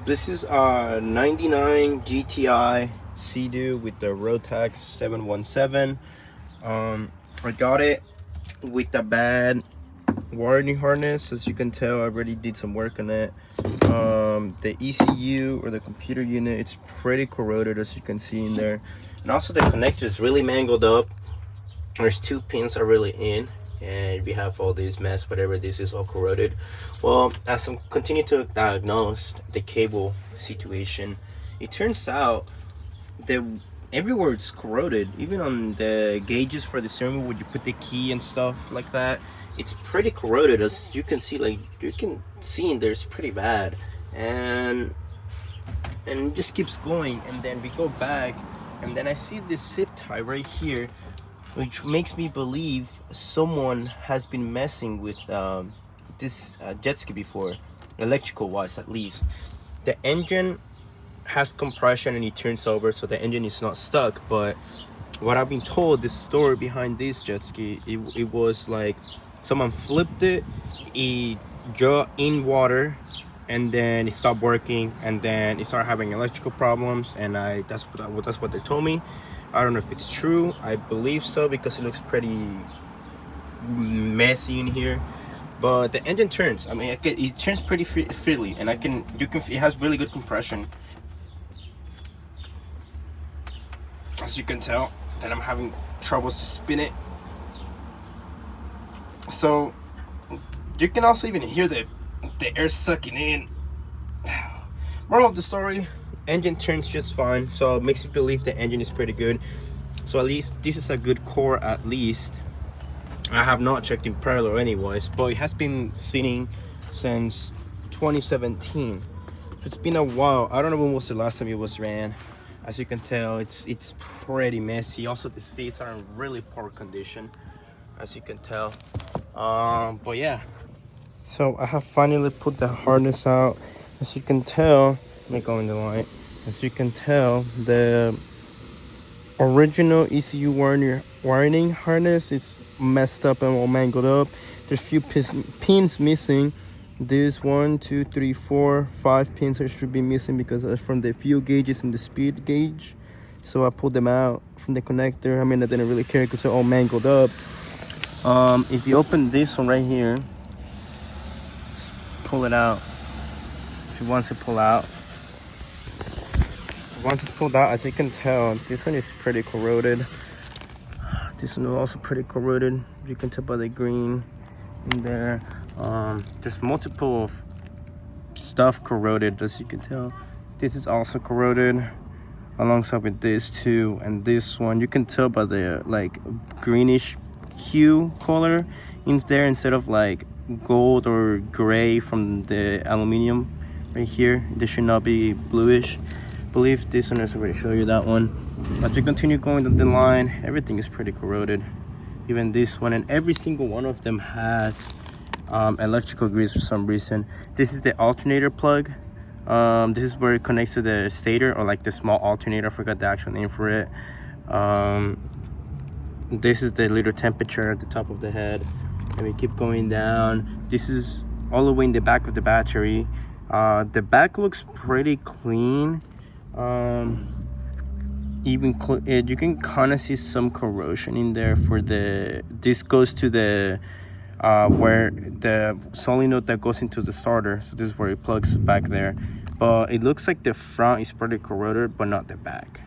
This is 99 GTI Seadoo with the Rotax 717. I got it with a bad wiring harness. As you can tell, I already did some work on it. The ECU, or the computer unit, it's pretty corroded, as you can see in there. And also the connector is really mangled up. There's two pins are really in, and we have all this mess, whatever this is, all corroded. Well, as I'm continuing to diagnose the cable situation, it turns out that everywhere it's corroded, even on the gauges for the steering wheel where you put the key and stuff like that, it's pretty corroded. As you can see, like you can see in there, it's pretty bad. And it just keeps going. And then we go back, and then I see this zip tie right here, which makes me believe someone has been messing with this jet ski before, electrical wise at least. The engine has compression and it turns over, so the engine is not stuck. But what I've been told, the story behind this jet ski, it was like someone flipped it, it drew in water, and then it stopped working, and then it started having electrical problems. And that's what they told me. I don't know if it's true. I believe so, because it looks pretty messy in here. But the engine turns. I mean, it turns pretty freely, and it has really good compression. As you can tell, that I'm having troubles to spin it. So you can also even hear the air sucking in. Moral of the story: engine turns just fine, so it makes me believe the engine is pretty good. So at least this is a good core. At least I have not checked in parallel anyways, but it has been sitting since 2017. It's been a while. I don't know when was the last time it was ran. As you can tell, it's pretty messy. Also, the seats are in really poor condition, as you can tell. But yeah, so I have finally put the harness out. As you can tell, let me go in the light. As you can tell, the original ECU wiring harness is messed up and all mangled up. There's a few pins missing. There's 1, 2, 3, 4, 5 pins that should be missing because of from the fuel gauges and the speed gauge. So I pulled them out from the connector. I mean, I didn't really care because they're all mangled up. If you open this one right here, pull it out. If it wants to pull out, once it's pulled out, as you can tell, this one is pretty corroded. This one is also pretty corroded. You can tell by the green in there. There's multiple stuff corroded, as you can tell. This is also corroded alongside with this too, and this one you can tell by the like greenish hue color in there instead of like gold or gray from the aluminum right here. This should not be bluish. I believe this one, has already show you that one. As we continue going down the line, everything is pretty corroded, even this one, and every single one of them has electrical grease for some reason. This is the alternator plug. This is where it connects to the stator, or like the small alternator. I forgot the actual name for it. This is the little temperature at the top of the head, and we keep going down. This is all the way in the back of the battery. The back looks pretty clean. You can kind of see some corrosion in there for this goes to the where the solenoid that goes into the starter. So this is where it plugs back there, but it looks like the front is pretty corroded, but not the back.